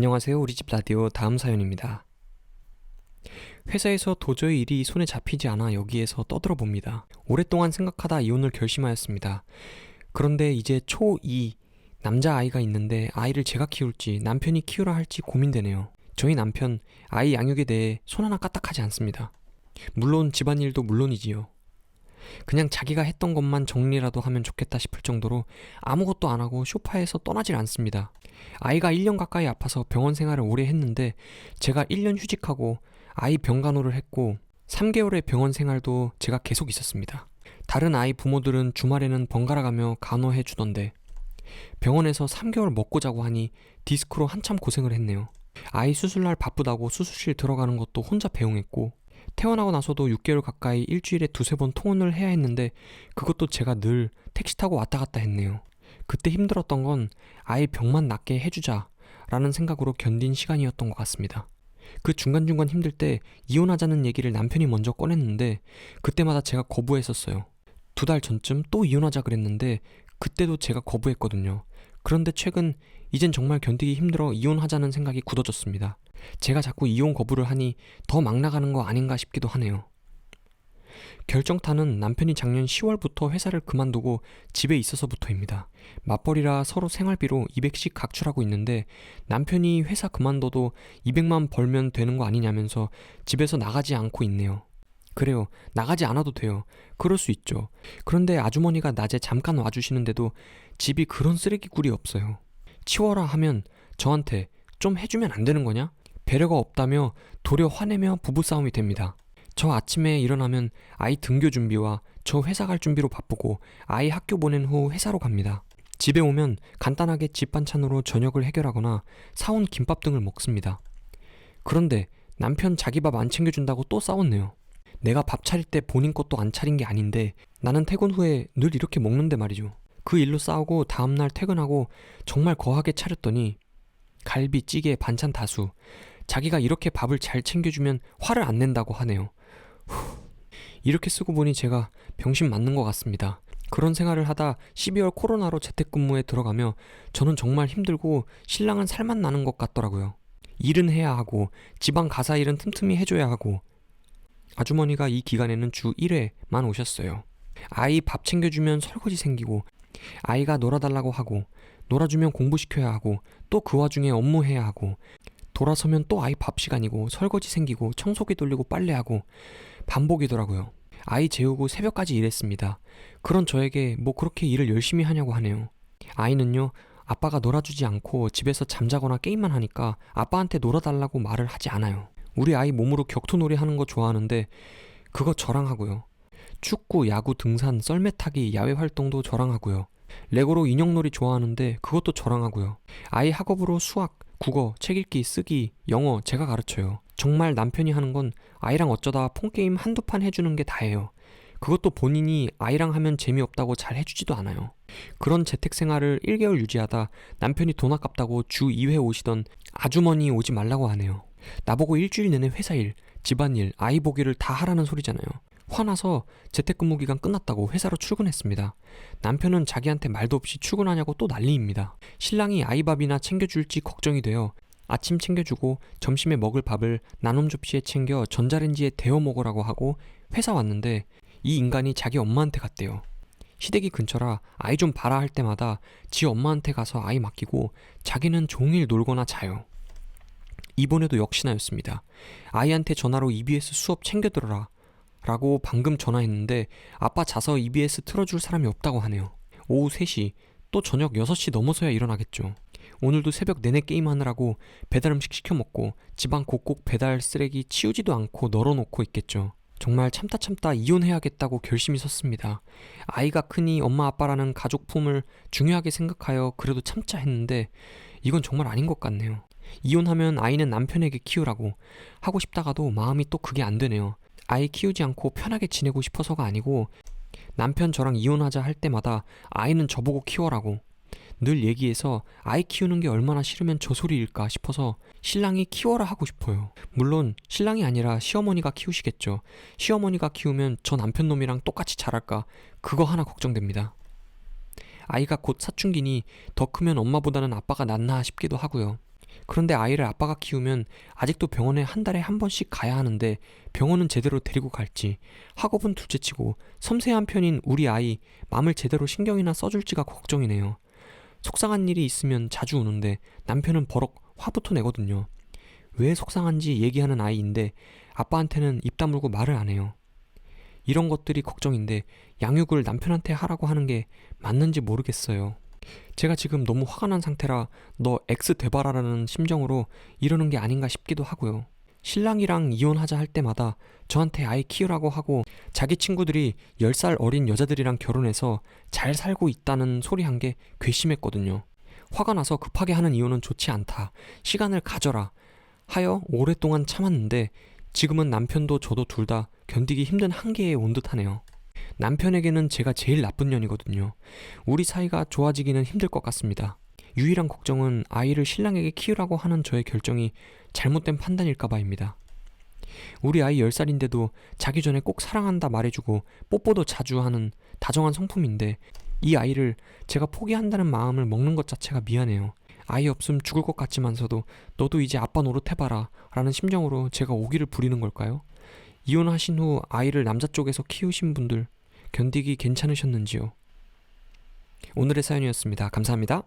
안녕하세요. 우리집 라디오 다음 사연입니다. 회사에서 도저히 일이 손에 잡히지 않아 여기에서 떠들어 봅니다. 오랫동안 생각하다 이혼을 결심하였습니다. 그런데 이제 초2 남자아이가 있는데 아이를 제가 키울지 남편이 키우라 할지 고민되네요. 저희 남편 아이 양육에 대해 손 하나 까딱하지 않습니다. 물론 집안일도 물론이지요. 그냥 자기가 했던 것만 정리라도 하면 좋겠다 싶을 정도로 아무것도 안 하고 소파에서 떠나질 않습니다. 아이가 1년 가까이 아파서 병원 생활을 오래 했는데 제가 1년 휴직하고 아이 병간호를 했고 3개월의 병원 생활도 제가 계속 있었습니다. 다른 아이 부모들은 주말에는 번갈아 가며 간호해 주던데 병원에서 3개월 먹고 자고 하니 디스크로 한참 고생을 했네요. 아이 수술날 바쁘다고 수술실 들어가는 것도 혼자 배웅했고 태어나고 나서도 6개월 가까이 일주일에 두세 번 통원을 해야 했는데 그것도 제가 늘 택시 타고 왔다 갔다 했네요. 그때 힘들었던 건 아이 병만 낫게 해주자 라는 생각으로 견딘 시간이었던 것 같습니다. 그 중간중간 힘들 때 이혼하자는 얘기를 남편이 먼저 꺼냈는데 그때마다 제가 거부했었어요. 2달 전쯤 또 이혼하자 그랬는데 그때도 제가 거부했거든요. 그런데 최근 이젠 정말 견디기 힘들어 이혼하자는 생각이 굳어졌습니다. 제가 자꾸 이혼 거부를 하니 더 막 나가는 거 아닌가 싶기도 하네요. 결정타는 남편이 작년 10월부터 회사를 그만두고 집에 있어서부터입니다. 맞벌이라 서로 생활비로 200씩 각출하고 있는데 남편이 회사 그만둬도 200만 벌면 되는 거 아니냐면서 집에서 나가지 않고 있네요. 그래요. 나가지 않아도 돼요. 그럴 수 있죠. 그런데 아주머니가 낮에 잠깐 와주시는데도 집이 그런 쓰레기굴이 없어요. 치워라 하면 저한테 좀 해주면 안 되는 거냐? 배려가 없다며 도려 화내며 부부싸움이 됩니다. 저 아침에 일어나면 아이 등교 준비와 저 회사 갈 준비로 바쁘고 아이 학교 보낸 후 회사로 갑니다. 집에 오면 간단하게 집 반찬으로 저녁을 해결하거나 사온 김밥 등을 먹습니다. 그런데 남편 자기 밥 안 챙겨준다고 또 싸웠네요. 내가 밥 차릴 때 본인 것도 안 차린 게 아닌데 나는 퇴근 후에 늘 이렇게 먹는데 말이죠. 그 일로 싸우고 다음날 퇴근하고 정말 거하게 차렸더니 갈비, 찌개, 반찬 다수. 자기가 이렇게 밥을 잘 챙겨주면 화를 안 낸다고 하네요. 이렇게 쓰고 보니 제가 병신 맞는 것 같습니다. 그런 생활을 하다 12월 코로나로 재택근무에 들어가며 저는 정말 힘들고 신랑은 살만 나는 것 같더라고요. 일은 해야 하고 집안 가사 일은 틈틈이 해줘야 하고 아주머니가 이 기간에는 주 1회만 오셨어요. 아이 밥 챙겨주면 설거지 생기고 아이가 놀아달라고 하고 놀아주면 공부시켜야 하고 또 그 와중에 업무해야 하고 돌아서면 또 아이 밥 시간이고 설거지 생기고 청소기 돌리고 빨래하고 반복이더라고요. 아이 재우고 새벽까지 일했습니다. 그런 저에게 뭐 그렇게 일을 열심히 하냐고 하네요. 아이는요, 아빠가 놀아주지 않고 집에서 잠자거나 게임만 하니까 아빠한테 놀아달라고 말을 하지 않아요. 우리 아이 몸으로 격투놀이 하는 거 좋아하는데 그거 저랑 하고요. 축구, 야구, 등산, 썰매 타기, 야외 활동도 저랑 하고요. 레고로 인형놀이 좋아하는데 그것도 저랑 하고요. 아이 학업으로 수학, 국어, 책 읽기, 쓰기, 영어 제가 가르쳐요. 정말 남편이 하는 건 아이랑 어쩌다 폰게임 한두 판 해주는 게 다예요. 그것도 본인이 아이랑 하면 재미없다고 잘 해주지도 않아요. 그런 재택생활을 1개월 유지하다 남편이 돈 아깝다고 주 2회 오시던 아주머니 오지 말라고 하네요. 나보고 일주일 내내 회사일, 집안일, 아이 보기를 다 하라는 소리잖아요. 화나서 재택근무 기간 끝났다고 회사로 출근했습니다. 남편은 자기한테 말도 없이 출근하냐고 또 난리입니다. 신랑이 아이밥이나 챙겨줄지 걱정이 돼요. 아침 챙겨주고 점심에 먹을 밥을 나눔 접시에 챙겨 전자레인지에 데워 먹으라고 하고 회사 왔는데 이 인간이 자기 엄마한테 갔대요. 시댁이 근처라 아이 좀 봐라 할 때마다 지 엄마한테 가서 아이 맡기고 자기는 종일 놀거나 자요. 이번에도 역시나였습니다. 아이한테 전화로 EBS 수업 챙겨들어라 라고 방금 전화했는데 아빠 자서 EBS 틀어줄 사람이 없다고 하네요. 오후 3시 또 저녁 6시 넘어서야 일어나겠죠. 오늘도 새벽 내내 게임하느라고 배달 음식 시켜 먹고 집안 곳곳 배달 쓰레기 치우지도 않고 널어놓고 있겠죠. 정말 참다 이혼해야겠다고 결심이 섰습니다. 아이가 크니 엄마 아빠라는 가족 품을 중요하게 생각하여 그래도 참자 했는데 이건 정말 아닌 것 같네요. 이혼하면 아이는 남편에게 키우라고 하고 싶다가도 마음이 또 그게 안 되네요. 아이 키우지 않고 편하게 지내고 싶어서가 아니고 남편 저랑 이혼하자 할 때마다 아이는 저보고 키워라고 늘 얘기해서 아이 키우는 게 얼마나 싫으면 저 소리일까 싶어서 신랑이 키워라 하고 싶어요. 물론 신랑이 아니라 시어머니가 키우시겠죠. 시어머니가 키우면 저 남편 놈이랑 똑같이 자랄까 그거 하나 걱정됩니다. 아이가 곧 사춘기니 더 크면 엄마보다는 아빠가 낫나 싶기도 하고요. 그런데 아이를 아빠가 키우면 아직도 병원에 한 달에 한 번씩 가야 하는데 병원은 제대로 데리고 갈지, 학업은 둘째치고 섬세한 편인 우리 아이 맘을 제대로 신경이나 써줄지가 걱정이네요. 속상한 일이 있으면 자주 우는데 남편은 버럭 화부터 내거든요. 왜 속상한지 얘기하는 아이인데 아빠한테는 입 다물고 말을 안 해요. 이런 것들이 걱정인데 양육을 남편한테 하라고 하는 게 맞는지 모르겠어요. 제가 지금 너무 화가 난 상태라 너 X 돼봐라라는 심정으로 이러는 게 아닌가 싶기도 하고요. 신랑이랑 이혼하자 할 때마다 저한테 아이 키우라고 하고 자기 친구들이 10살 어린 여자들이랑 결혼해서 잘 살고 있다는 소리 한 게 괘씸했거든요. 화가 나서 급하게 하는 이유는 좋지 않다. 시간을 가져라. 하여 오랫동안 참았는데 지금은 남편도 저도 둘 다 견디기 힘든 한계에 온 듯하네요. 남편에게는 제가 제일 나쁜 년이거든요. 우리 사이가 좋아지기는 힘들 것 같습니다. 유일한 걱정은 아이를 신랑에게 키우라고 하는 저의 결정이 잘못된 판단일까봐입니다. 우리 아이 10살인데도 자기 전에 꼭 사랑한다 말해주고 뽀뽀도 자주 하는 다정한 성품인데 이 아이를 제가 포기한다는 마음을 먹는 것 자체가 미안해요. 아이 없음 죽을 것 같지만서도 너도 이제 아빠 노릇해봐라 라는 심정으로 제가 오기를 부리는 걸까요? 이혼하신 후 아이를 남자 쪽에서 키우신 분들 견디기 괜찮으셨는지요? 오늘의 사연이었습니다. 감사합니다.